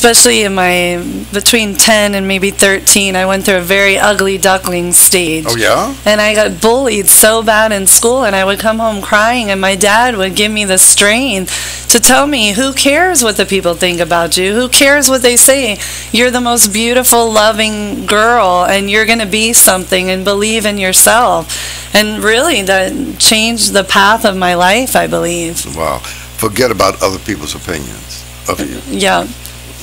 especially in between 10 and maybe 13, I went through a very ugly duckling stage. Oh, yeah? And I got bullied so bad in school, and I would come home crying, and my dad would give me the strength to tell me, who cares what the people think about you? Who cares what they say? You're the most beautiful, loving girl, and you're going to be something, and believe in yourself. And really, that changed the path of my life, I believe. Wow. Forget about other people's opinions of you. Yeah.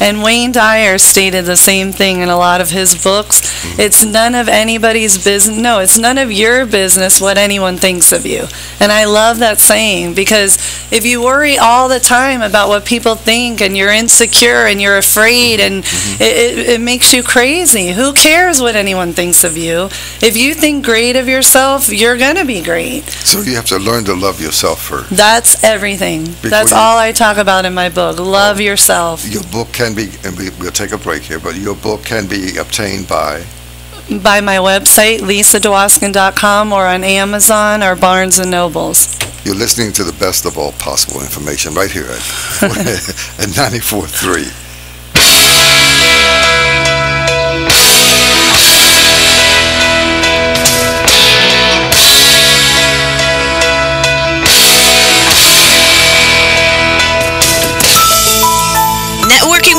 And Wayne Dyer stated the same thing in a lot of his books. Mm-hmm. It's none of anybody's business. No, it's none of your business what anyone thinks of you. And I love that saying, because if you worry all the time about what people think, and you're insecure and you're afraid, and it makes you crazy. Who cares what anyone thinks of you? If you think great of yourself, you're going to be great. So you have to learn to love yourself first. That's everything. That's all I talk about in my book. Love yourself. Your book can be, and we'll take a break here, but your book can be obtained by my website, lisadwoskin.com, or on Amazon or Barnes & Nobles. You're listening to the best of all possible information right here at 94.3.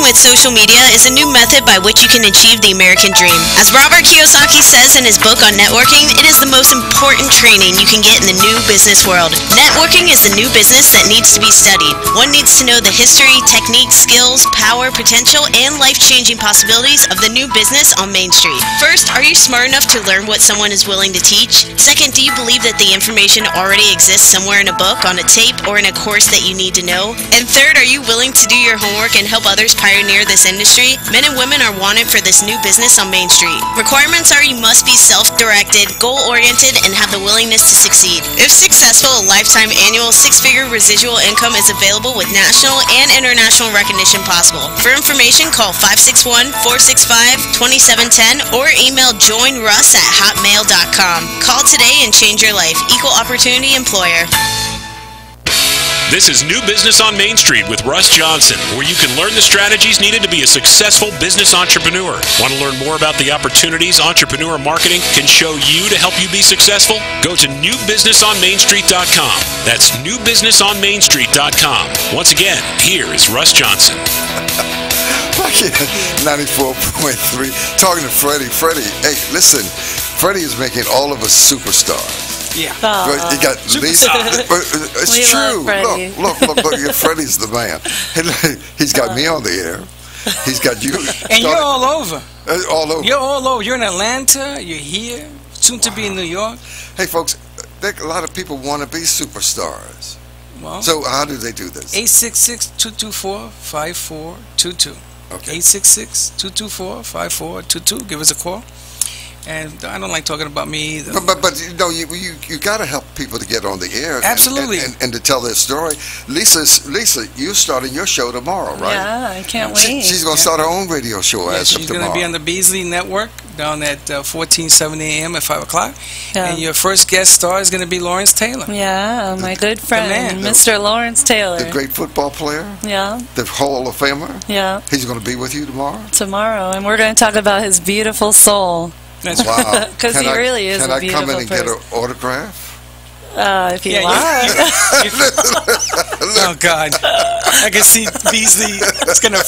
With social media is a new method by which you can achieve the American dream. As Robert Kiyosaki says in his book on networking, it is the most important training you can get in the new business world. Networking is the new business that needs to be studied. One needs to know the history, techniques, skills, power, potential, and life-changing possibilities of the new business on Main Street. First, are you smart enough to learn what someone is willing to teach? Second, do you believe that the information already exists somewhere in a book, on a tape, or in a course that you need to know? And third, are you willing to do your homework and help others pioneer this industry? Men and women are wanted for this new business on Main Street. Requirements are you must be self-directed, goal-oriented, and have the willingness to succeed. If successful, a lifetime annual six-figure residual income is available with national and international recognition possible. For information, call 561-465-2710 or email joinruss@hotmail.com. Call today and change your life. Equal opportunity employer. This is New Business on Main Street with Russ Johnson, where you can learn the strategies needed to be a successful business entrepreneur. Want to learn more about the opportunities entrepreneur marketing can show you to help you be successful? Go to newbusinessonmainstreet.com. That's newbusinessonmainstreet.com. Once again, here is Russ Johnson. 94.3. Talking to Freddie. Freddie, hey, listen. Freddie is making all of us superstars. Yeah. You got Lisa. It's We true. love Freddie. Look. Freddie's the man. He's got me on the air. He's got you. And you're all over. All over. You're all over. You're in Atlanta. You're here. Soon to be in New York. Hey, folks, a lot of people want to be superstars. Well, so how do they do this? 866-224-5422. Okay. 866-224-5422. Give us a call. And I don't like talking about me either. But you know, you got to help people to get on the air. Absolutely. And to tell their story. Lisa, you're starting your show tomorrow, right? Yeah, I can't wait. She's going to start her own radio show as of tomorrow. She's going to be on the Beasley Network down at 1470 a.m. at 5 o'clock. Yeah. And your first guest star is going to be Lawrence Taylor. Yeah, my good friend, man. Mr. Lawrence Taylor. The great football player? Yeah. The Hall of Famer? Yeah. He's going to be with you tomorrow? Tomorrow. And we're going to talk about his beautiful soul. That's wow. Because he really is a beautiful Can I come in and person. get an autograph? If you like. Oh, God. I can see Beasley is going to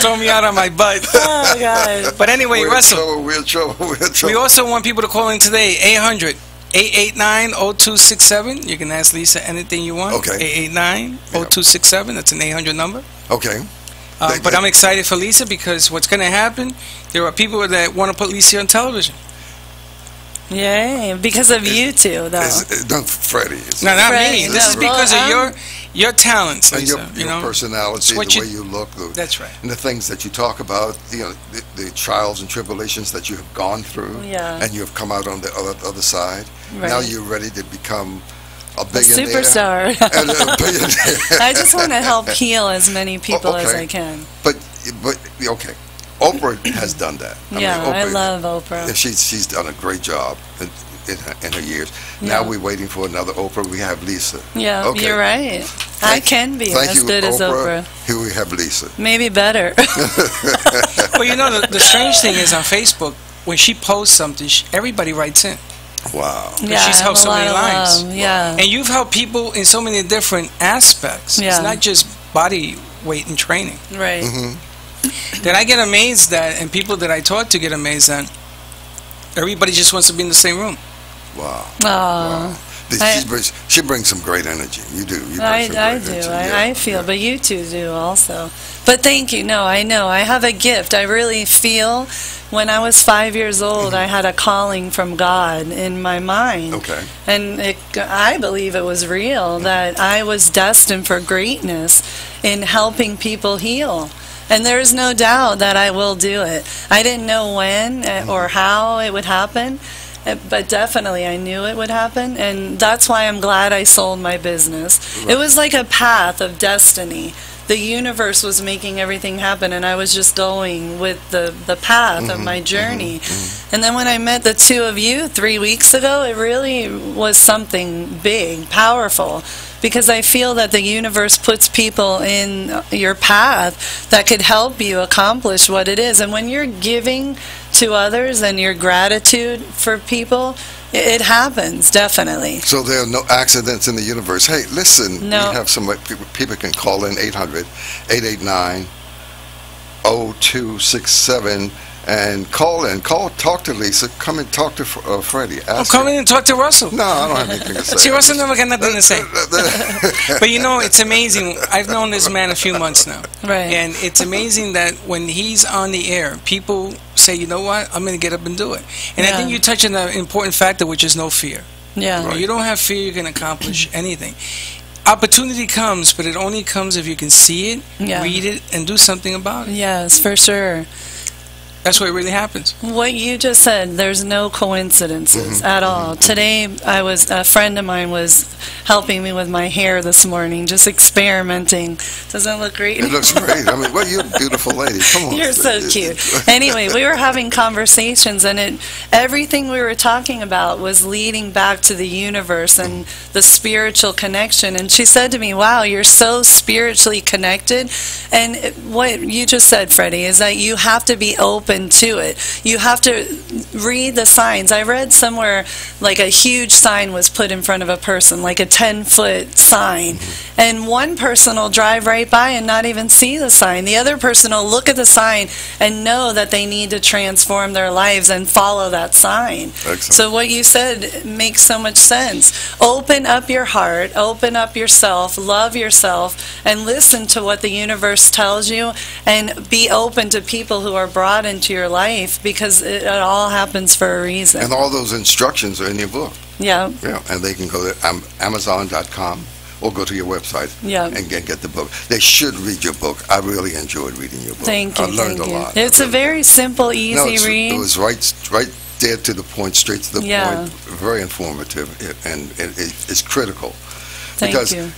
throw me out on my butt. Oh, God. But anyway, Russell. We're in trouble. We also want people to call in today. 800-889-0267. You can ask Lisa anything you want. Okay. 889-0267. That's an 800 number. Okay. But I'm excited for Lisa because what's going to happen, there are people that want to put Lisa on television. Yay. Because of you two, though. No, Freddie. No, not Freddie, me. This is because of your talents, and Lisa. your personality, the way you look. That's right. And the things that you talk about, the trials and tribulations that you have gone through. Yeah. And you have come out on the other side. Right. Now you're ready to become a billionaire. Superstar. And a billionaire. I just want to help heal as many people as I can. But okay. Oprah has done that. I love Oprah. She's done a great job in her years. Yeah. Now we're waiting for another Oprah. We have Lisa. Yeah, Okay. you're right. I can be Thank as you, good as Oprah. Here we have Lisa. Maybe better. Well, you know, the strange thing is on Facebook, when she posts something, everybody writes in. Wow. Yeah, She's I helped have so a many lot of lives. love. Yeah. And you've helped people in so many different aspects. Yeah. It's not just body weight and training. Right. That I get amazed at, and people that I talk to get amazed at, everybody just wants to be in the same room. Wow. Wow. She brings some great energy. You do. You bring I some do. great energy. I feel, but you two do also. But thank you. No, I know. I have a gift. I really feel when I was 5 years old, I had a calling from God in my mind. Okay. And I believe it was real, that I was destined for greatness in helping people heal. And there's no doubt that I will do it. I didn't know when or how it would happen, but definitely I knew it would happen, and that's why I'm glad I sold my business. Right. It was like a path of destiny. The universe was making everything happen, and I was just going with the path of my journey. And then when I met the two of you 3 weeks ago, it really was something big, powerful, because I feel that the universe puts people in your path that could help you accomplish what it is. And when you're giving to others and your gratitude for people, it happens, definitely. So there are no accidents in the universe. Hey, listen, No. we have some people can call in 800-889-0267 and call in. Talk to Lisa. Come and talk to Freddie. Come in and talk to Russell. No, I don't have anything to say. See, Russell never got nothing to say. But you know, it's amazing. I've known this man a few months now. Right. And it's amazing that when he's on the air, people say, you know what, I'm going to get up and do it. And I think you touch on an important factor, which is no fear. Yeah. When you don't have fear, you can accomplish anything. Opportunity comes, but it only comes if you can see it, read it, and do something about it. Yes, for sure. That's what really happens. What you just said, there's no coincidences at all. Today, a friend of mine was helping me with my hair this morning, just experimenting. Doesn't it look great? It looks great. I mean, well, you're a beautiful lady. Come on. You're so cute. Anyway, we were having conversations, and everything we were talking about was leading back to the universe and the spiritual connection. And she said to me, wow, you're so spiritually connected. And what you just said, Freddie, is that you have to be open to it. You have to read the signs. I read somewhere like a huge sign was put in front of a person, like a 10-foot sign. And one person will drive right by and not even see the sign. The other person will look at the sign and know that they need to transform their lives and follow that sign. Excellent. So what you said makes so much sense. Open up your heart, open up yourself, love yourself, and listen to what the universe tells you, and be open to people who are brought into your life, because it all happens for a reason. And all those instructions are in your book. Yeah. Yeah, and they can go to Amazon.com or go to your website and get the book. They should read your book. I really enjoyed reading your book. Thank you. I learned a lot. It's a very simple, easy read. It was right there to the point, straight to the point. Very informative, and it's critical. Thank because you.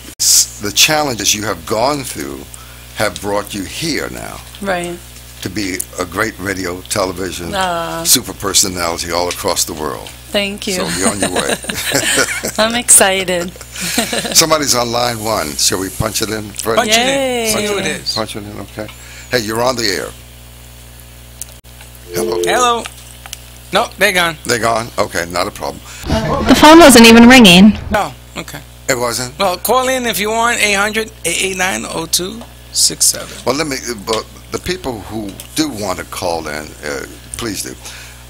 The challenges you have gone through have brought you here now. Right. To be a great radio, television, super personality all across the world. Thank you. So you're on your way. I'm excited. Somebody's on line one. Shall we punch it in? Freddie? Punch it in. See who it is. Punch it in, okay. Hey, you're on the air. Hello. Hello. No, they're gone. They're gone? Okay, not a problem. The phone wasn't even ringing. Oh, okay. It wasn't? Well, call in if you want, 800-889-0267. Well, but the people who do want to call in, please do.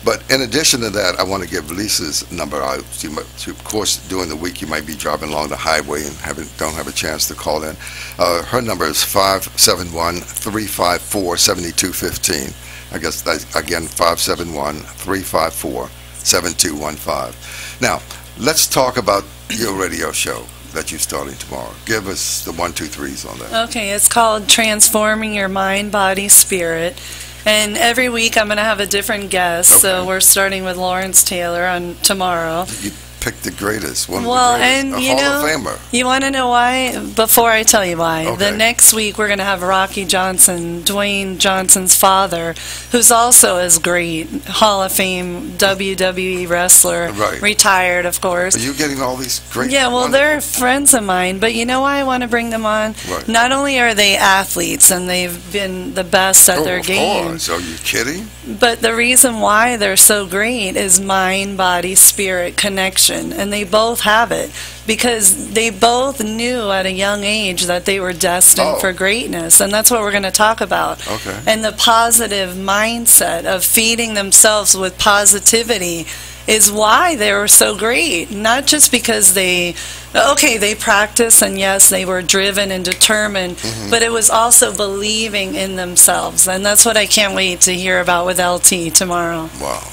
But in addition to that, I want to give Lisa's number out. Of course, during the week, you might be driving along the highway and don't have a chance to call in. Her number is 571-354-7215. I guess that's, again, 571-354-7215. Now, let's talk about your radio show that you're starting tomorrow. Give us the 1, 2, 3s on that. Okay, it's called Transforming Your Mind, Body, Spirit. And every week I'm going to have a different guest. Okay. So we're starting with Lawrence Taylor on tomorrow. picked the greatest, one Well, of the greatest, and a you Hall know, of Famer. you want to know why? Before I tell you why, Okay. the next week we're going to have Rocky Johnson, Dwayne Johnson's father, who's also as great, Hall of Fame WWE wrestler, Right. retired, of course. Are you getting all these great? Yeah, well, wonderful- they're friends of mine, but you know why I want to bring them on? Right. Not only are they athletes and they've been the best at their of game, course. Are you kidding? but the reason why they're so great is mind, body, spirit connection, and they both have it because they both knew at a young age that they were destined Oh. for greatness, and that's what we're going to talk about. Okay. And the positive mindset of feeding themselves with positivity is why they were so great. Not just because they practiced and yes, they were driven and determined, but it was also believing in themselves. And that's what I can't wait to hear about with LT tomorrow. Wow.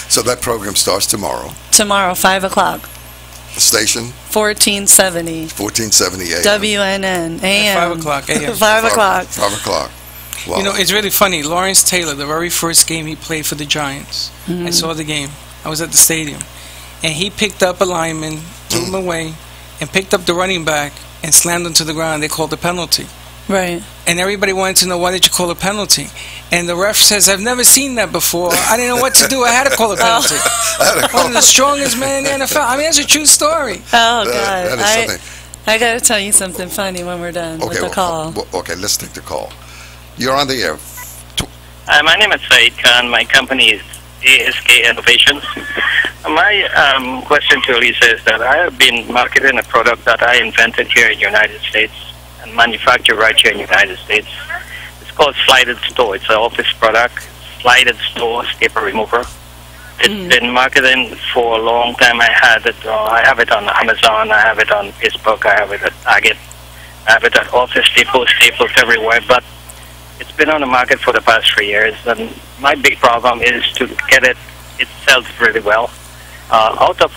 So that program starts tomorrow. Tomorrow, 5 o'clock, Station 1470, 1470 AM. WNN, AM. 5 o'clock a.m. 5 o'clock. 5 o'clock. Wow. You know, it's really funny. Lawrence Taylor, the very first game he played for the Giants, I saw the game. I was at the stadium. And he picked up a lineman, threw him away, and picked up the running back and slammed him to the ground. They called a penalty. Right. And everybody wanted to know, why did you call a penalty? And the ref says, I've never seen that before. I didn't know what to do. I had to call a penalty. One of the strongest men in the NFL. I mean, it's a true story. Oh, God. That is something. I got to tell you something funny when we're done with the call. Okay, let's take the call. You're on the air. My name is Said Khan. My company is ASK Innovations. My question to Lisa is that I have been marketing a product that I invented here in the United States and manufactured right here in the United States. It's called Slided Store. It's an office product, Slided Store Stapler Remover. It's been marketing for a long time. I have it on Amazon. I have it on Facebook. I have it at Target. I have it at Office Depot, Staples everywhere. But it's been on the market for the past 3 years, and my big problem is to get it. It sells really well. Out of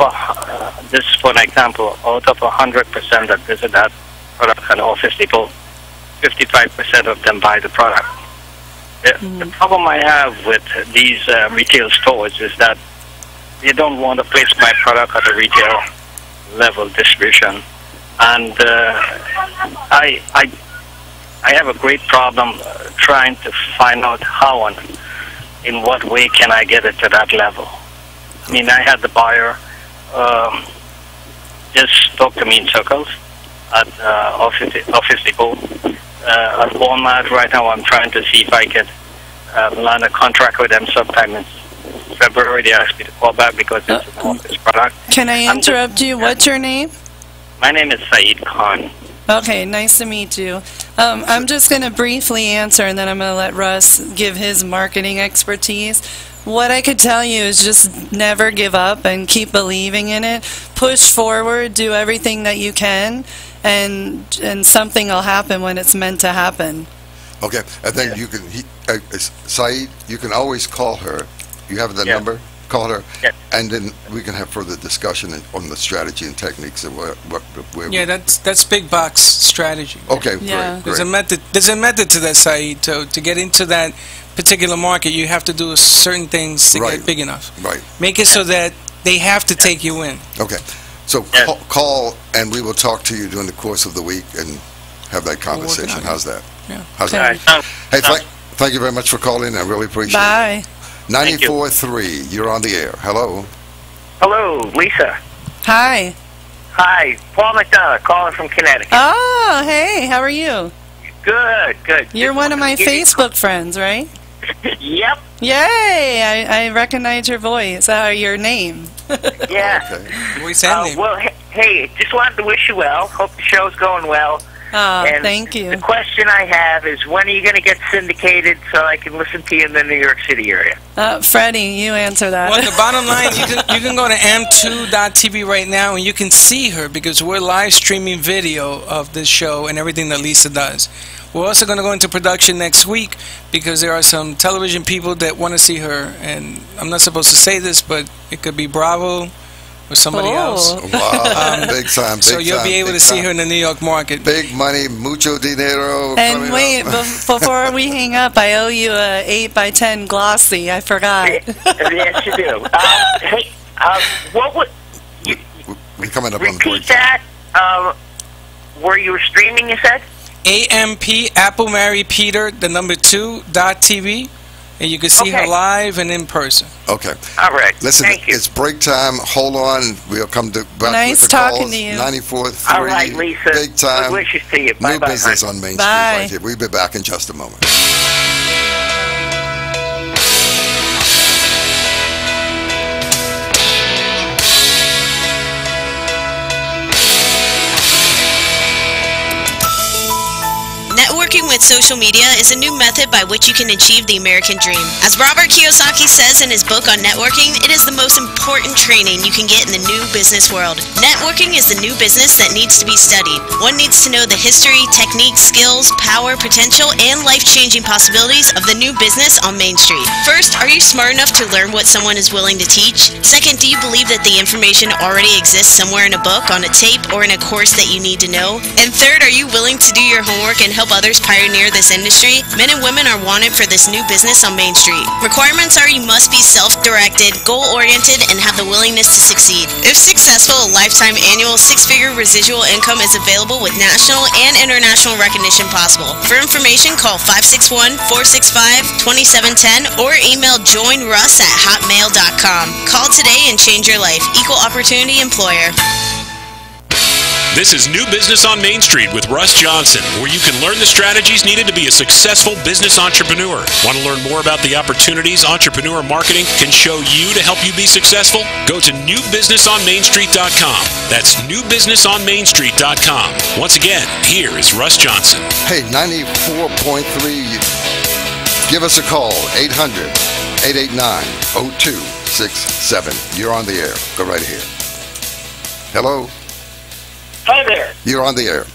just for an example, out of 100% that visit that product at Office Depot, 55% of them buy the product. The problem I have with these retail stores is that they don't want to place my product at a retail level distribution, and I have a great problem trying to find out how and in what way can I get it to that level. I mean, I had the buyer just talk to me in circles at Office Depot. At Walmart right now, I'm trying to see if I could land a contract with them sometime in February. They asked me to call back because it's an office product. Can I interrupt you? What's your name? My name is Saeed Khan. Okay, nice to meet you. I'm just going to briefly answer, and then I'm going to let Russ give his marketing expertise. What I could tell you is just never give up and keep believing in it. Push forward, do everything that you can, and something will happen when it's meant to happen. Okay, and then you can, Saeed, you can always call her. You have the number? Call her, and then we can have further discussion on the strategy and techniques of where Yeah, that's big box strategy. Okay, Yeah. great. There's a method to that, Saeed. To get into that particular market, you have to do certain things to Right. get big enough. Right. Make it so that they have to take you in. Okay, so call, and we will talk to you during the course of the week and have that conversation. on it. How's that? Yeah. How's Okay. that? Hey, thank you very much for calling. I really appreciate Bye. it. 94.3, you're on the air. Hello. Hello, Lisa. Hi. Hi, Paul McDonough, calling from Connecticut. Oh, hey, how are you? Good, good. You're one of my Facebook friends, right? Yep, Yay! I recognize your voice, your name. yeah. Okay. Voice and name. Well, hey, just wanted to wish you well. Hope the show's going well. Oh, And thank The you. question I have is, when are you going to get syndicated so I can listen to you in the New York City area? Freddie, you answer that. Well, the bottom line, you can go to am2.tv right now and you can see her because we're live streaming video of this show and everything that Lisa does. We're also going to go into production next week because there are some television people that want to see her. And I'm not supposed to say this, but it could be Bravo or somebody else. Wow, big time, big So you'll time, be able big to see time. her in the New York market. Big money, mucho dinero. And coming wait, up. before we hang up, I owe you a 8x10 glossy. I forgot. Yes, you do. Hey, what would... We're coming up on the break. Repeat that. Where you were streaming, you said? AMP, Apple Mary Peter, the number 2.tv. And you can see her live and in person. Okay. All right. Listen, Thank you. it's break time. Hold on. We'll come back Nice with the talking calls. to you. 94.3. All right, Lisa. Big time. Good wishes to you. New Bye-bye. business on Main Street Bye. right here. We'll be back in just a moment. Networking with social media is a new method by which you can achieve the American dream. As Robert Kiyosaki says in his book on networking, it is the most important training you can get in the new business world. Networking is the new business that needs to be studied. One needs to know the history, techniques, skills, power, potential, and life-changing possibilities of the new business on Main Street. First, are you smart enough to learn what someone is willing to teach? Second, do you believe that the information already exists somewhere in a book, on a tape, or in a course that you need to know? And third, are you willing to do your homework and help others pioneer this industry? Men and women are wanted for this new business on Main Street. Requirements are you must be self-directed, goal-oriented, and have the willingness to succeed. If successful, a lifetime annual six-figure residual income is available with national and international recognition possible. For information, call 561-465-2710 or email joinruss@hotmail.com. Call today and change your life. Equal opportunity employer. This is New Business on Main Street with Russ Johnson, where you can learn the strategies needed to be a successful business entrepreneur. Want to learn more about the opportunities entrepreneur marketing can show you to help you be successful? Go to newbusinessonmainstreet.com. That's newbusinessonmainstreet.com. Once again, here is Russ Johnson. Hey, 94.3. Give us a call, 800-889-0267. You're on the air. Go right ahead. Hello? Hi there. You're on the air.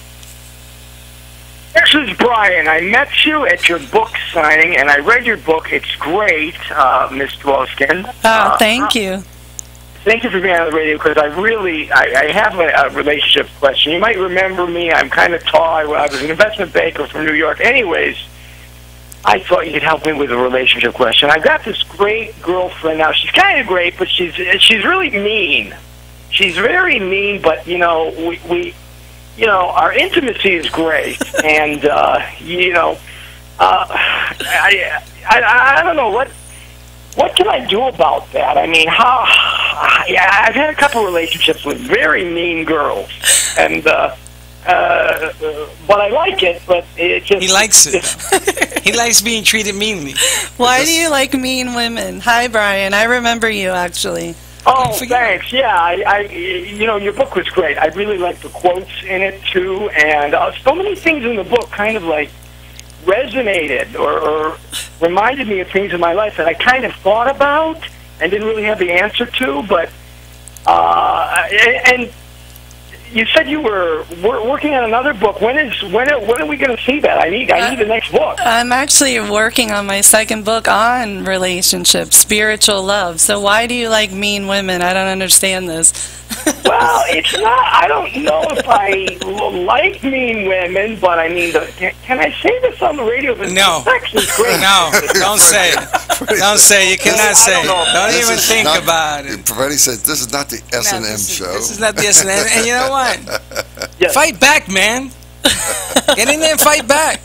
This is Brian. I met you at your book signing, and I read your book. It's great, Miss Dwoskin. Oh, thank you. Thank you for being on the radio, because I have a relationship question. You might remember me. I'm kind of tall. I was an investment banker from New York. Anyways, I thought you could help me with a relationship question. I've got this great girlfriend now. She's kind of great, but she's really mean. She's very mean, but we our intimacy is great, and I don't know what can I do about that. I mean, I've had a couple relationships with very mean girls, and but I like it. But it just he likes it. He likes being treated meanly. Why do you like mean women? Hi, Brian. I remember you actually. Oh, thanks. Yeah, your book was great. I really liked the quotes in it too, and so many things in the book kind of like resonated or reminded me of things in my life that I kind of thought about and didn't really have the answer to. But and you said you were working on another book. When are we going to see that? I need the next book. I'm actually working on my second book on relationships, spiritual love. So why do you like mean women? I don't understand this. Well, it's not. I don't know if I like mean women, but I mean, can I say this on the radio? No. Sex is great. No, don't say it. Don't say it. You cannot say it. Don't even think about it. Freddie says this is not the S&M show. This is not the S&M. And you know what? Yes. Fight back, man. Get in there and fight back.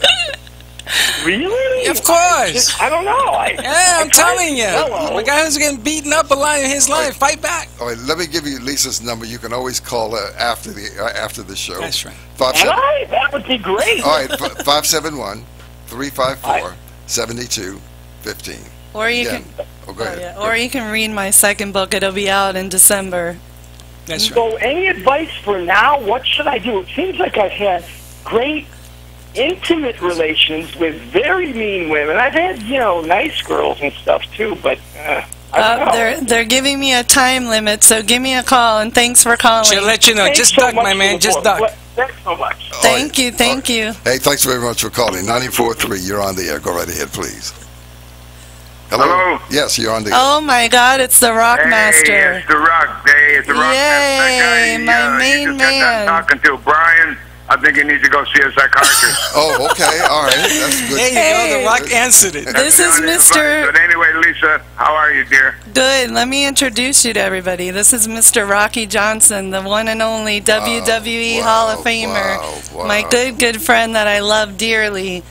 Really? Of course. I don't know. I'm telling you. A guy who's getting beaten up a lot in his life, fight back. All right, let me give you Lisa's number. You can always call her after the show. That's right. That would be great. All right, 571-354-7215. Or you Again. can. Go ahead. Yeah. Or you can read my second book. It'll be out in December. That's right. So, any advice for now? What should I do? It seems like I've had great intimate relations with very mean women. I've had, nice girls and stuff too, but I don't know. They're giving me a time limit, so give me a call, and thanks for calling. She'll let you know. Thanks Just so duck, much my for man. the Just book. duck. Thanks so much. Thank you. Hey, thanks very much for calling. 94.3, you're on the air. Go right ahead, please. Hello? Yes, you're on the air. Oh my God, it's the Rock Master. It's the Rock. Hey, it's the Rock Yay, Master. That guy, my main you just got done man. talking to Brian. I think you need to go see a psychiatrist. Oh, okay, all right, that's good. There you go. The Rock answered it. This is Mr. But anyway, Lisa, how are you, dear? Good. Let me introduce you to everybody. This is Mr. Rocky Johnson, the one and only WWE Hall of Famer. My good friend that I love dearly.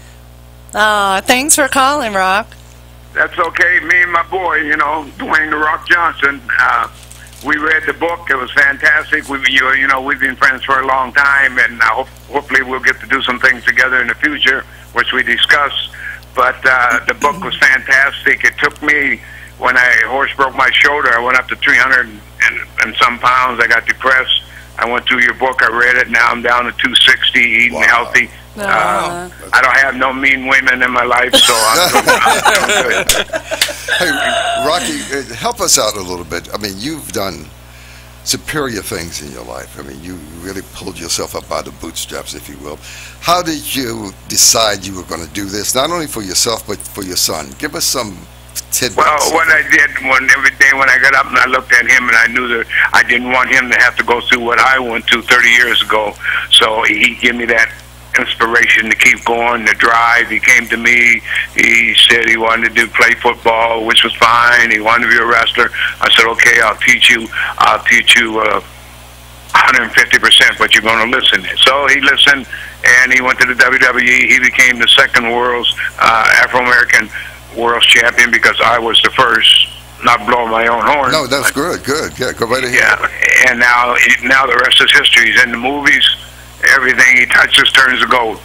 Thanks for calling, Rock. That's okay. Me and my boy, Dwayne The Rock Johnson, we read the book. It was fantastic. We've been friends for a long time, and hopefully we'll get to do some things together in the future, which we discussed. But the book was fantastic. It took me, when horse broke my shoulder, I went up to 300 and some pounds. I got depressed. I went through your book. I read it. Now I'm down to 260, eating healthy. I don't have no mean women in my life, so I'm good. Hey, Rocky, help us out a little bit. I mean, you've done superior things in your life. I mean, you really pulled yourself up by the bootstraps, if you will. How did you decide you were going to do this, not only for yourself, but for your son? Give us some tidbits. Well, what I did every day when I got up and I looked at him, and I knew that I didn't want him to have to go through what I went through 30 years ago. So he gave me that inspiration to keep going, the drive. He came to me. He said he wanted to play football, which was fine. He wanted to be a wrestler. I said, okay, I'll teach you 150%, but you're going to listen. So he listened, and he went to the WWE. He became the second world's Afro-American world's champion, because I was the first. Not blowing my own horn. No, that's good. Yeah, go right ahead. Yeah, and now the rest is history. He's in the movies. Everything he touches turns to gold,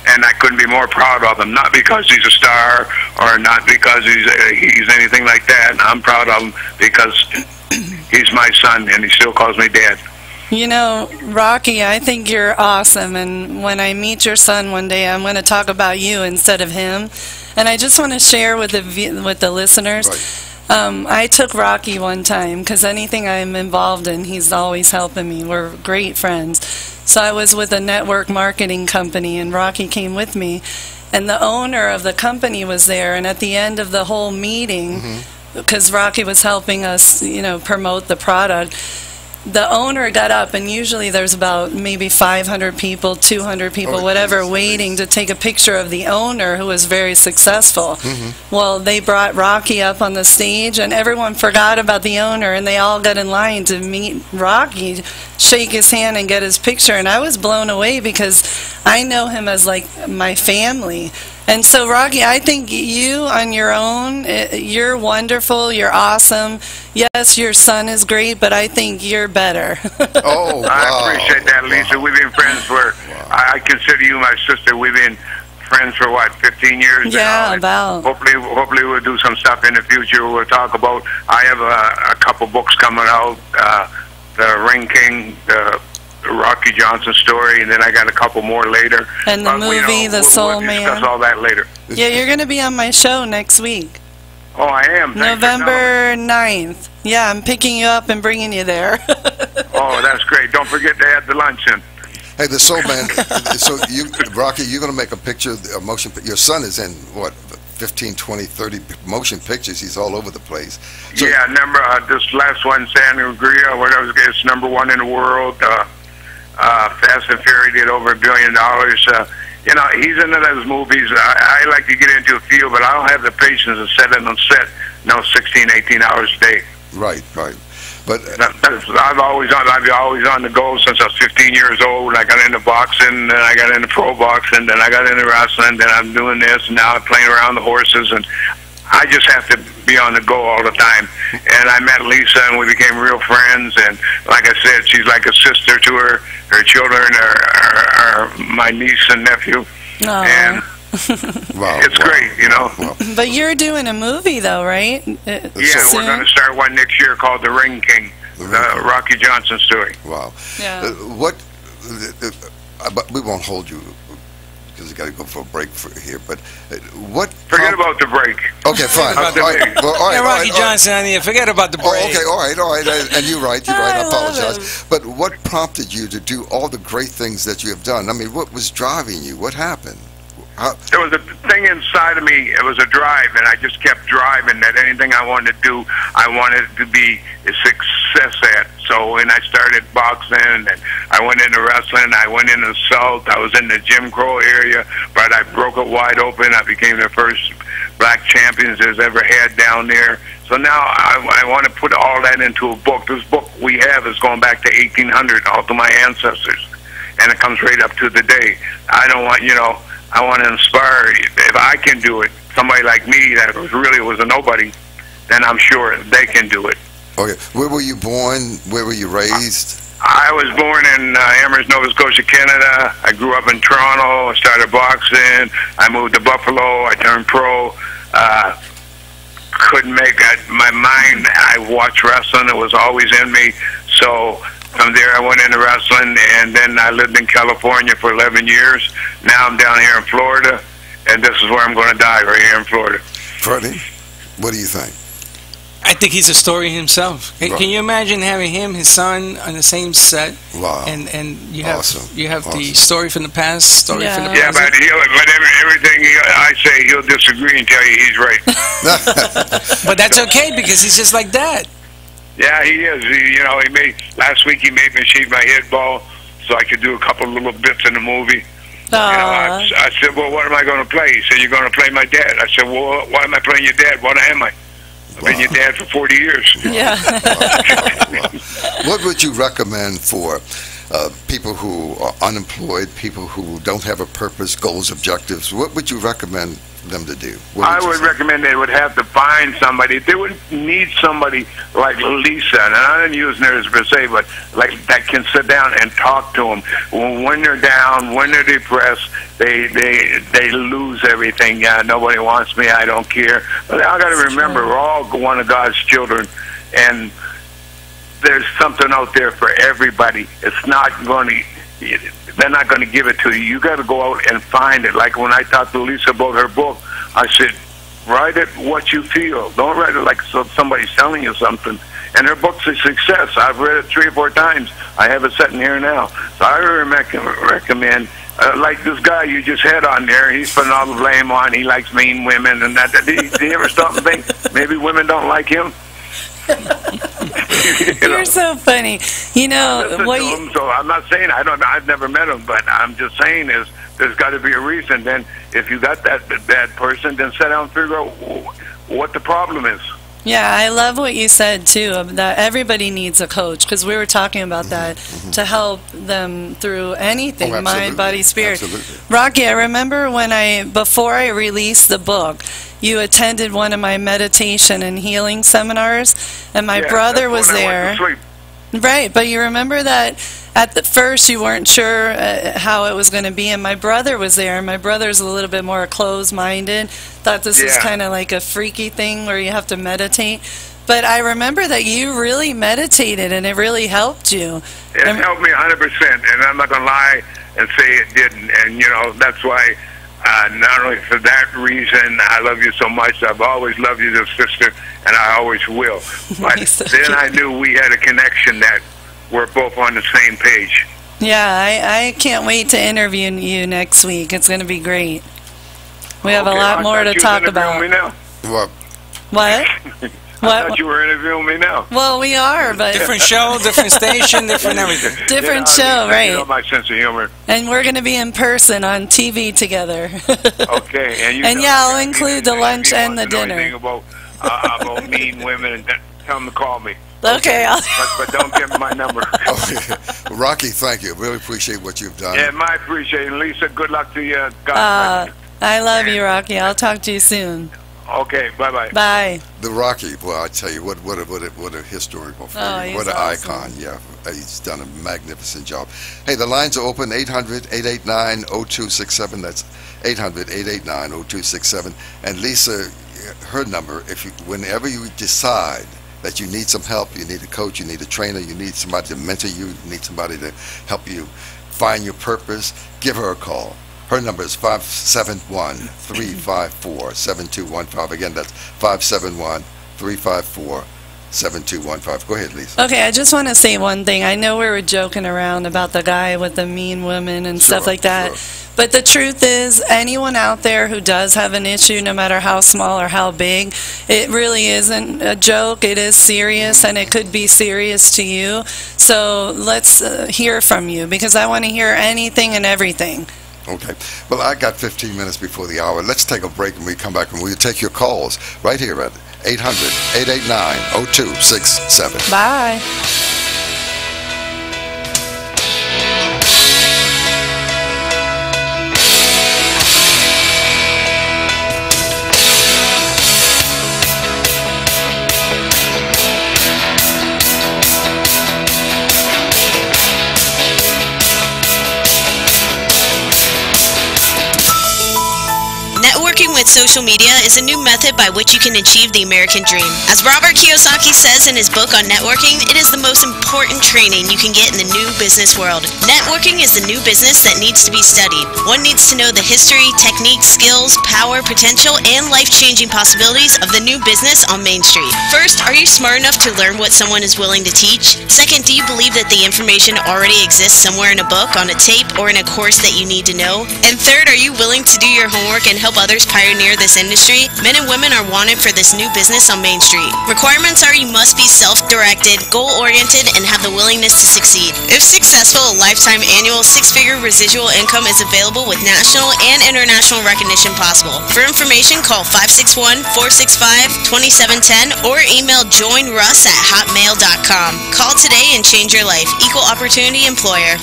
and I couldn't be more proud of him. Not because he's a star, or not because he's anything like that. I'm proud of him because he's my son, and he still calls me Dad. Rocky, I think you're awesome, and when I meet your son one day, I'm going to talk about you instead of him. And I just want to share with the listeners. Right. I took Rocky one time, because anything I'm involved in, he's always helping me. We're great friends. So I was with a network marketing company, and Rocky came with me. And the owner of the company was there, and at the end of the whole meeting, because Rocky was helping us, promote the product, the owner got up, and usually there's about maybe 500 people, 200 people, whatever, waiting to take a picture of the owner, who was very successful. Well, they brought Rocky up on the stage, and everyone forgot about the owner, and they all got in line to meet Rocky, shake his hand, and get his picture. And I was blown away, because I know him as like my family. And so, Rocky, I think you on your own, you're wonderful, you're awesome. Yes, your son is great, but I think you're better. Oh, wow. I appreciate that, Lisa. We've been friends for, I consider you my sister. We've been friends for, 15 years now? Yeah, about. Hopefully we'll do some stuff in the future we'll talk about. I have a couple books coming out, The Ring King, the Rocky Johnson story, and then I got a couple more later. And the movie, The Soul Man. We'll discuss all that later. Yeah, you're going to be on my show next week. Oh, I am. November 9th. Yeah, I'm picking you up and bringing you there. Oh, that's great. Don't forget to add the luncheon. Hey, the Soul Man. So, Rocky, you're going to make a picture, a motion. Your son is in, 15, 20, 30 motion pictures. He's all over the place. So, yeah, remember this last one, San Agria, whatever, it's #1 in the world. Fast and Furious did over $1 billion. He's into those movies. I like to get into a field, but I don't have the patience to set it on set, 16, 18 hours a day. Right. But I've always on the go since I was 15 years old. I got into boxing, then I got into pro boxing, then I got into wrestling, then I'm doing this, and now I'm playing around the horses, and I just have to be on the go all the time. And I met Lisa, and we became real friends. And like I said, she's like a sister to her. Her children are my niece and nephew. Aww. And it's great, Wow. But you're doing a movie, though, right? Yeah, we're going to start one next year called The Ring King, the Rocky Johnson story. Wow. Yeah. But we won't hold you, because we got to go for a break here. But what? Forget about the break. Okay, fine. About the break. Rocky Johnson on here. Forget about the break. Oh, okay, all right. And you're right. I apologize. But what prompted you to do all the great things that you have done? I mean, what was driving you? What happened? There was a thing inside of me. It was a drive, and I just kept driving. That anything I wanted to do, I wanted to be a success at. So when I started boxing, and I went into wrestling, I went into assault. I was in the Jim Crow area, but I broke it wide open. I became the first black champions there's ever had down there. So now I want to put all that into a book. This book we have is going back to 1800, all to my ancestors, and it comes right up to the day. I don't want, I want to inspire. If I can do it, somebody like me that really was a nobody, then I'm sure they can do it. Okay. Where were you born? Where were you raised? I was born in Amherst, Nova Scotia, Canada. I grew up in Toronto. I started boxing. I moved to Buffalo. I turned pro. Couldn't make it. My mind, I watched wrestling. It was always in me. So from there, I went into wrestling, and then I lived in California for 11 years. Now I'm down here in Florida, and this is where I'm going to die, right here in Florida. Freddie, what do you think? I think he's a story himself. Can you imagine having him, his son, on the same set? Wow! And you have the story from the past, story from the yeah, present. but everything I say, he'll disagree and tell you he's right. But that's okay because he's just like that. Yeah, he is. He made last week. He made me shave my head bald so I could do a couple little bits in the movie. I said, "Well, what am I going to play?" He said, "You're going to play my dad." I said, "Well, why am I playing your dad? What am I?" I've been your dad for 40 years. Yeah. What would you recommend for people who are unemployed, people who don't have a purpose, goals, objectives? What would you recommend them to do? I would recommend they would have to find somebody. They would need somebody like Lisa, and I'm not using her as per se, but like that can sit down and talk to them. When they're down, when they're depressed, they lose everything. Yeah, nobody wants me. I don't care. But I got to remember, we're all one of God's children, and there's something out there for everybody. It's not going to. They're not going to give it to you. You got to go out and find it. Like when I talked to Lisa about her book, I said, write it what you feel. Don't write it like somebody's telling you something. And her book's a success. I've read it 3 or 4 times. I have it sitting here now. So I recommend, like this guy you just had on there, he's putting all the blame on. He likes mean women and that. Did he ever stop and think maybe women don't like him? You're so funny. So I'm not saying I've never met him, but I'm just saying there's got to be a reason. Then if you got that bad person, then sit down and figure out what the problem is. Yeah, I love what you said too, that everybody needs a coach, because we were talking about that to help them through anything, mind, body, spirit. Absolutely. Rocky, I remember before I released the book, you attended one of my meditation and healing seminars, and my brother was there. Right, but you remember that at the first you weren't sure how it was going to be, and my brother was there, and my brother's a little bit more closed-minded, thought this was kind of like a freaky thing where you have to meditate. But I remember that you really meditated, and it really helped you. It helped me 100%, and I'm not going to lie and say it didn't. And, that's why, not only for that reason, I love you so much. I've always loved you as a sister, and I always will. But then I knew we had a connection that we're both on the same page. Yeah, I can't wait to interview you next week. It's going to be great. We have a lot more to talk about. Me now. What? I thought you were interviewing me now. Well, we are, but different show, different station, different everything. Different show, right? You know my sense of humor. And we're going to be in person on TV together. Okay, and I'll include the lunch and the dinner. About mean women, and tell them to call me. Okay. But don't give them my number. Okay. Rocky, thank you. Really appreciate what you've done. Yeah, I appreciate it. Lisa, good luck to you. God bless you. I love you, Rocky. I'll talk to you soon. Okay, bye-bye. Bye. The Rocky, well, I tell you, what a historical figure. What an icon. Yeah, he's done a magnificent job. Hey, the lines are open, 800-889-0267. That's 800-889-0267. And Lisa, her number, whenever you decide that you need some help, you need a coach, you need a trainer, you need somebody to mentor you, you need somebody to help you find your purpose, give her a call. Her number is 571-354-7215. Again, that's 571-354-7215. 7215. Go ahead, Lisa. Okay, I just want to say one thing. I know we were joking around about the guy with the mean woman and stuff like that. Sure. But the truth is, anyone out there who does have an issue, no matter how small or how big, it really isn't a joke. It is serious, and it could be serious to you. So let's hear from you, because I want to hear anything and everything. Okay. Well, I got 15 minutes before the hour. Let's take a break, and we come back, and we'll take your calls right here at 800-889-0267. Bye. Networking with social media is a new method by which you can achieve the American dream. As Robert Kiyosaki says in his book on networking, it is the most important training you can get in the new business world. Networking is the new business that needs to be studied. One needs to know the history, techniques, skills, power, potential, and life-changing possibilities of the new business on Main Street. First, are you smart enough to learn what someone is willing to teach? Second, do you believe that the information already exists somewhere in a book, on a tape, or in a course that you need to know? And third, are you willing to do your homework and help others pioneer this industry? Men and women are wanted for this new business on Main Street. Requirements are you must be self-directed, goal-oriented, and have the willingness to succeed. If successful, a lifetime annual six-figure residual income is available with national and international recognition possible. For information, call 561-465-2710 or email joinruss@hotmail.com. Call today and change your life. Equal Opportunity Employer.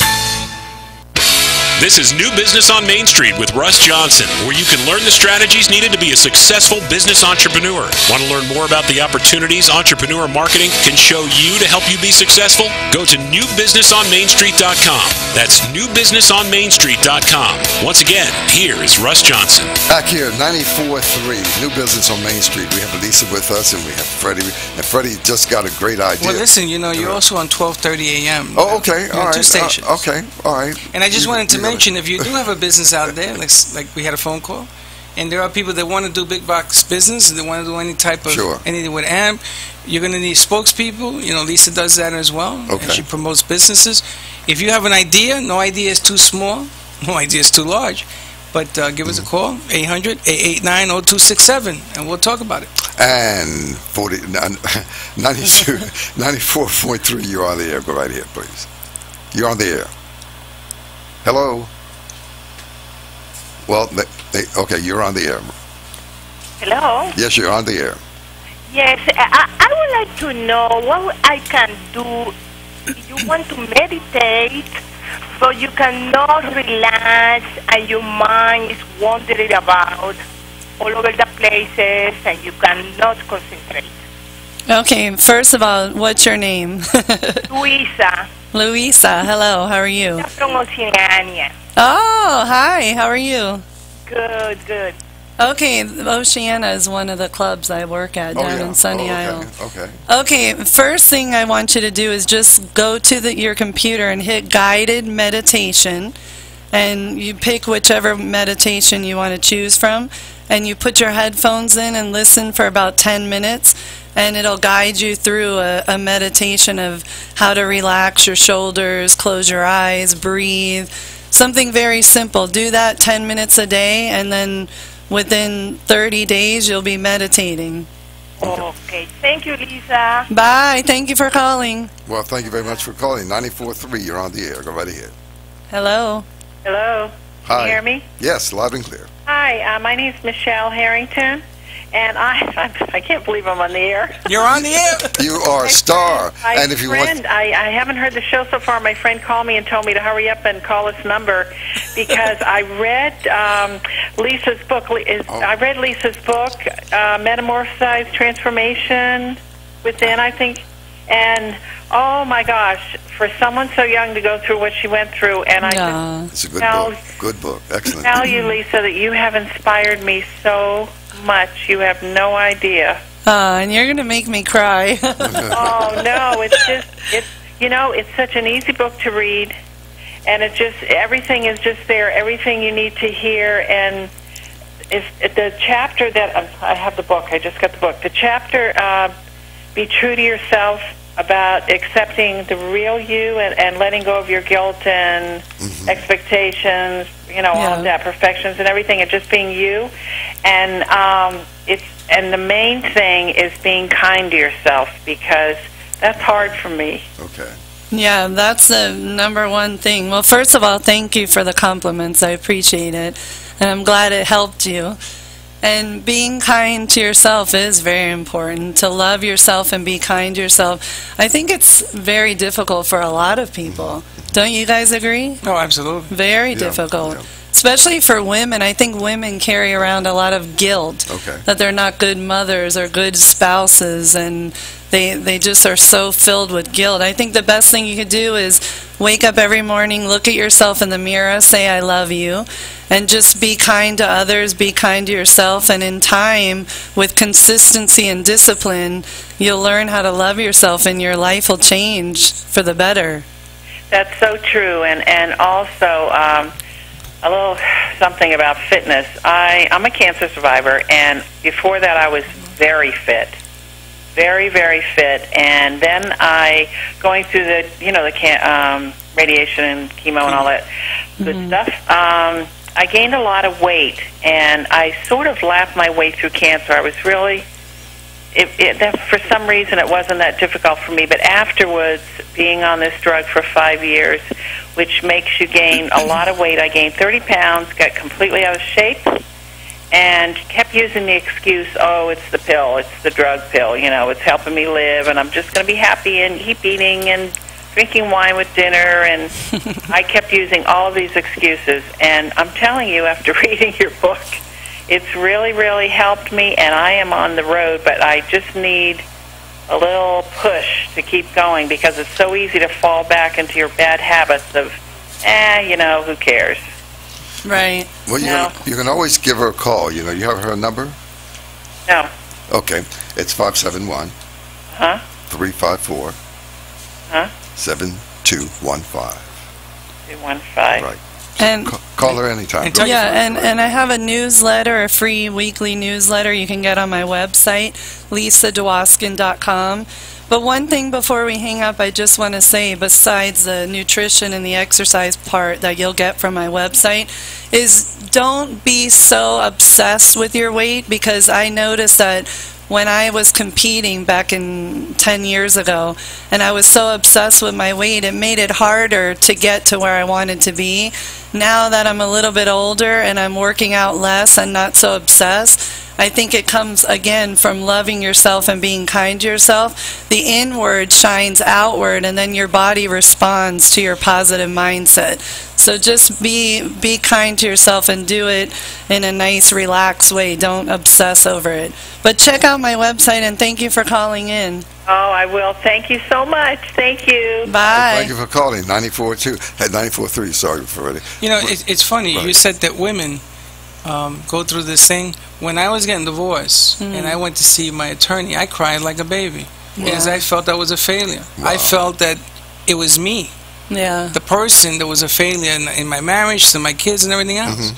This is New Business on Main Street with Russ Johnson, where you can learn the strategies needed to be a successful business entrepreneur. Want to learn more about the opportunities entrepreneur marketing can show you to help you be successful? Go to newbusinessonmainstreet.com. That's newbusinessonmainstreet.com. Once again, here is Russ Johnson. Back here, 94.3, New Business on Main Street. We have Lisa with us, and we have Freddie. And Freddie just got a great idea. Well, listen, you're also on 12:30 a.m. Oh, okay. All right. 2 stations. Okay. All right. And I just wanted to mention, if you do have a business out there, like we had a phone call, and there are people that want to do big box business and they want to do any type of anything with AMP, you're going to need spokespeople. Lisa does that as well. Okay. And she promotes businesses. If you have an idea, no idea is too small, no idea is too large, but give us a call, 800-889-0267, and we'll talk about it. And 94.3, you're on the air. Go right here, please. You're on the air. Hello. Well, okay, you're on the air. Hello? Yes, you're on the air. Yes, I would like to know what I can do if you want to meditate, but you cannot relax and your mind is wandering about all over the places and you cannot concentrate. Okay, first of all, what's your name? Luisa. Luisa, hello, how are you? I'm from Oceania. Oh, hi, how are you? Good, good. Okay, Oceana is one of the clubs I work at down in Sunny Isle. Okay. Okay, first thing I want you to do is just go to your computer and hit guided meditation, and you pick whichever meditation you want to choose from, and you put your headphones in and listen for about 10 minutes, and it'll guide you through a meditation of how to relax your shoulders, close your eyes, breathe. Something very simple. Do that 10 minutes a day, and then within 30 days you'll be meditating. Okay. Thank you, Lisa. Bye. Thank you for calling. Well, thank you very much for calling. 94.3, you're on the air. Go right ahead. Hello. Hello. Hi. Can you hear me? Yes, loud and clear. Hi, my name is Michelle Harrington, and I can't believe I'm on the air. You're on the air. You are a star. And if you want, I haven't heard the show so far. My friend called me and told me to hurry up and call this number because I read Lisa's book. I read Lisa's book, Metamorphosized Transformation Within, I think. And oh my gosh, for someone so young to go through what she went through, and it's a good book. Good book. Excellent. Tell you, Lisa, that you have inspired me so much. You have no idea. And you're going to make me cry. Oh no, it's such an easy book to read, and everything is just there. Everything you need to hear, and the chapter that I have the book. I just got the book. The chapter be true to yourself about accepting the real you and letting go of your guilt and expectations, all of that, perfections and everything, and just being you. And the main thing is being kind to yourself, because that's hard for me. Okay. Yeah, that's the number one thing. Well, first of all, thank you for the compliments. I appreciate it. And I'm glad it helped you. And being kind to yourself is very important, to love yourself and be kind to yourself. I think it's very difficult for a lot of people. Don't you guys agree? Oh, absolutely. Very difficult. Yeah. Especially for women. I think women carry around a lot of guilt that they're not good mothers or good spouses, and they just are so filled with guilt. I think the best thing you could do is wake up every morning, look at yourself in the mirror, say I love you, and just be kind to others, be kind to yourself, and in time, with consistency and discipline, you'll learn how to love yourself and your life will change for the better. That's so true. And also, a little something about fitness. I'm a cancer survivor, and before that I was very fit. Very, very fit. And then going through the, the radiation and chemo and all that good stuff, I gained a lot of weight, and I sort of laughed my way through cancer. I was really, for some reason it wasn't that difficult for me, but afterwards, being on this drug for 5 years, which makes you gain a lot of weight, I gained 30 pounds, got completely out of shape, and kept using the excuse, oh, it's the pill, it's the drug pill, it's helping me live, and I'm just going to be happy and keep eating and drinking wine with dinner, and I kept using all of these excuses. And I'm telling you, after reading your book, it's really, really helped me, and I am on the road, but I just need a little push to keep going, because it's so easy to fall back into your bad habits of, who cares? Right. Well, you can always give her a call. You have her number? No. Okay. It's 571 354 7215. 215. Right. And call her anytime. And I have a newsletter, a free weekly newsletter you can get on my website, lisadwoskin.com. But one thing before we hang up, I just want to say, besides the nutrition and the exercise part that you'll get from my website, is don't be so obsessed with your weight, because I noticed that when I was competing back in 10 years ago, and I was so obsessed with my weight, it made it harder to get to where I wanted to be. Now that I'm a little bit older and I'm working out less and not so obsessed, I think it comes, again, from loving yourself and being kind to yourself. The inward shines outward, and then your body responds to your positive mindset. So just be kind to yourself and do it in a nice, relaxed way. Don't obsess over it. But check out my website, and thank you for calling in. Oh, I will. Thank you so much. Thank you. Bye. Thank you for calling. 94.3, sorry for it. It's funny. Right. You said that women go through this thing. When I was getting divorced and I went to see my attorney, I cried like a baby because I felt I was a failure. Wow. I felt that it was me. Yeah. The person that was a failure in my marriage, to my kids and everything else.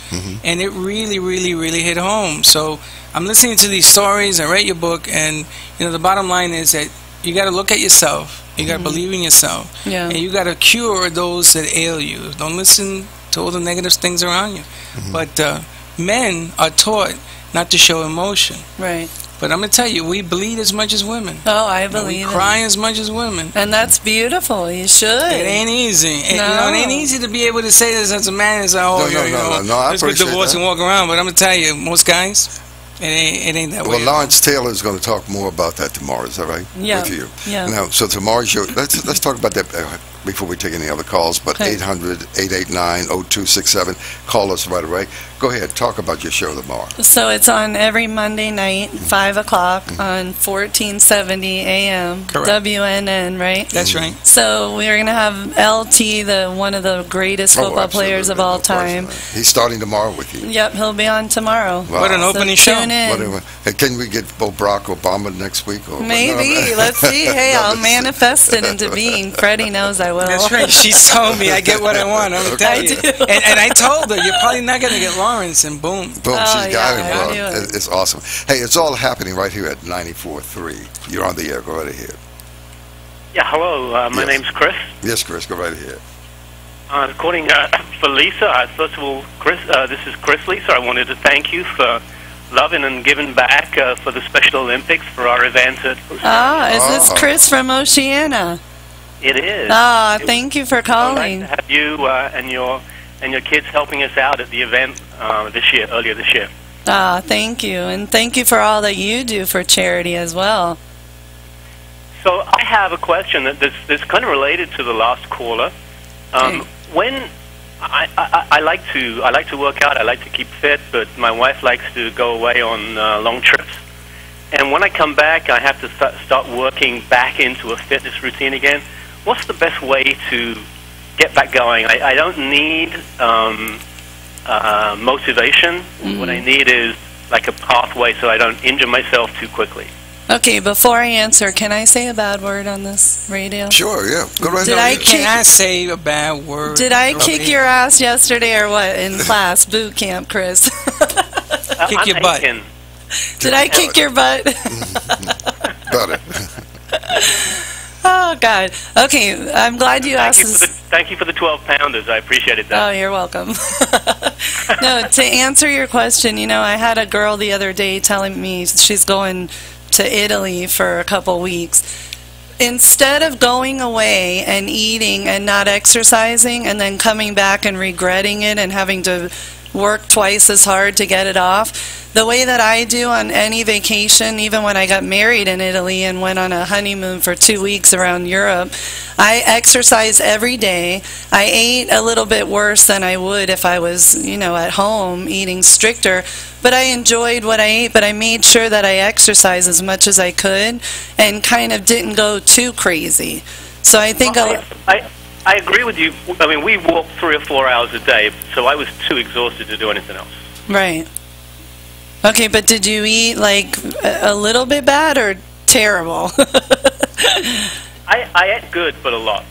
And it really, really, really hit home. So I'm listening to these stories, I read your book, and the bottom line is that you got to look at yourself. You got to believe in yourself. Yeah. And you got to cure those that ail you. Don't listen to all the negative things around you. But men are taught not to show emotion. Right. But I'm going to tell you, we bleed as much as women. Oh, I believe it. We cry as much as women. And that's beautiful. You should. It ain't easy. No. It ain't easy to be able to say this as a man. It's like, no, let's get divorced and walk around. But I'm going to tell you, most guys, it ain't that way. Well, Lawrence Taylor is going to talk more about that tomorrow. Is that right? Yeah. With you. Yeah. Now, so tomorrow's show, let's talk about that before we take any other calls. But 800-889-0267. Call us right away. Go ahead. Talk about your show tomorrow. So it's on every Monday night, 5 o'clock on 1470 AM. Correct. WNN, right? That's right. So we're going to have LT, one of the greatest football players of all time. He's starting tomorrow with you. Yep, he'll be on tomorrow. Wow. What an opening show. Tune in. Can we get Barack Obama next week? Maybe. Let's see. Hey, I'll manifest it into being. Freddie knows I will. That's right. She told me I get what I want. I'm telling you. And I told her, you're probably not going to get Lawrence, and boom. Boom, she's got him, I bro. knew it. It's awesome. Hey, it's all happening right here at 94.3. You're on the air. Go right ahead. Yeah, hello. My name's Chris. Yes, Chris, go right ahead. According for Lisa, first of all, Chris, this is Chris, Lisa. I wanted to thank you for loving and giving back for the Special Olympics for our event. Is this Chris from Oceana? It is. Thank you for calling. I'd like to have you and your kids helping us out at the event earlier this year. Thank you, and thank you for all that you do for charity as well. So I have a question that's kind of related to the last caller. When I like to work out, I like to keep fit, but my wife likes to go away on long trips. And when I come back, I have to start working back into a fitness routine again. What's the best way to get back going? I don't need motivation. Mm-hmm. What I need is like a pathway so I don't injure myself too quickly. Okay, before I answer, can I say a bad word on this radio? Sure, yeah. Go right ahead. Can I say a bad word? Did I kick your ass yesterday or what in class, boot camp, Chris? Kick your butt. Did I kick your butt? Got it. Oh, God. Okay, I'm glad you asked this. Thank you for the 12-pounders. I appreciated that. Oh, you're welcome. No, to answer your question, I had a girl the other day telling me she's going to Italy for a couple weeks. Instead of going away and eating and not exercising and then coming back and regretting it and having to work twice as hard to get it off, the way that I do on any vacation, even when I got married in Italy and went on a honeymoon for 2 weeks around Europe, I exercise every day. I ate a little bit worse than I would if I was, at home eating stricter, but I enjoyed what I ate, but I made sure that I exercised as much as I could and kind of didn't go too crazy. So I think I agree with you. I mean, we walk 3 or 4 hours a day, so I was too exhausted to do anything else. Right. Okay, but did you eat like a little bit bad or terrible? I ate good, but a lot.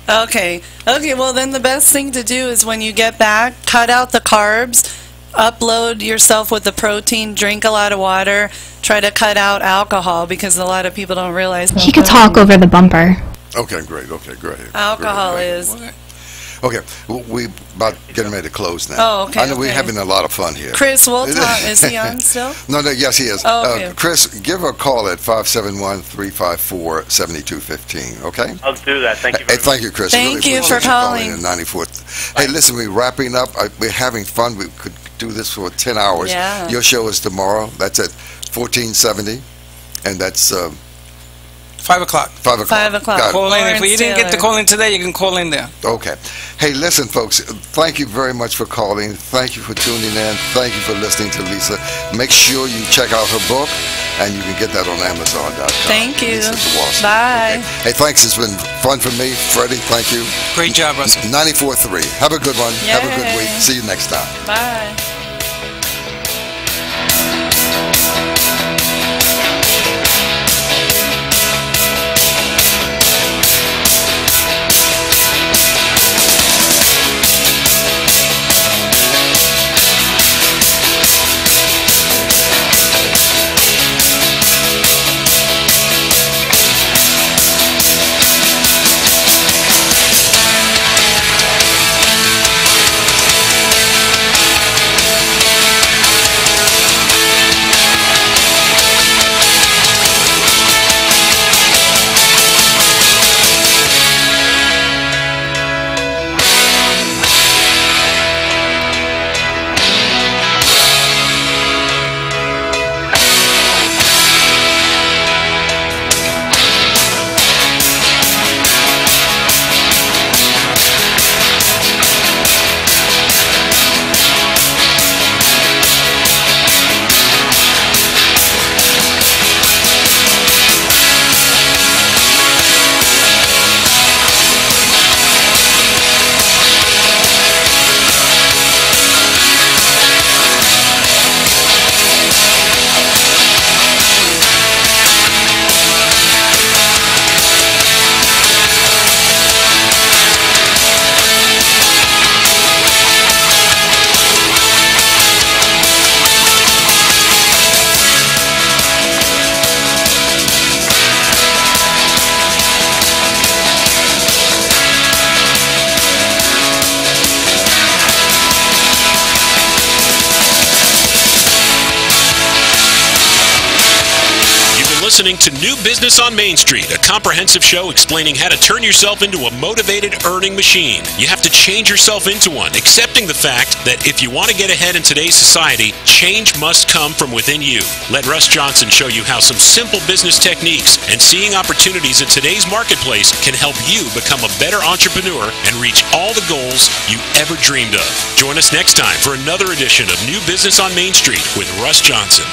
Okay, well then the best thing to do is when you get back, cut out the carbs, upload yourself with the protein, drink a lot of water, try to cut out alcohol because a lot of people don't realize. He could talk over the bumper. Okay, great. Okay, great. Alcohol is. Okay, we about getting ready to close now. Oh, okay. I know we're having a lot of fun here. Chris, we'll talk. Is he on still? No, yes, he is. Oh, okay. Chris, give her a call at 571-354-7215, okay? I'll do that. Thank you very much. Thank you, Chris. Thank you for calling. In 94th. Hey, listen, we're wrapping up. We're having fun. We could do this for 10 hours. Yeah. Your show is tomorrow. That's at 1470, and that's... 5 o'clock. 5 o'clock. 5 o'clock. Call in. If you didn't get to call in today, you can call in there. Okay. Hey, listen, folks, thank you very much for calling. Thank you for tuning in. Thank you for listening to Lisa. Make sure you check out her book, and you can get that on Amazon.com. Thank you. Lisa Kowalski. Bye. Okay. Hey, thanks. It's been fun for me. Freddie, thank you. Great job, Russell. 94.3. Have a good one. Yay. Have a good week. See you next time. Bye. listening to New Business on Main Street, a comprehensive show explaining how to turn yourself into a motivated earning machine. You have to change yourself into one, accepting the fact that if you want to get ahead in today's society, change must come from within you. Let Russ Johnson show you how some simple business techniques and seeing opportunities in today's marketplace can help you become a better entrepreneur and reach all the goals you ever dreamed of. Join us next time for another edition of New Business on Main Street with Russ Johnson.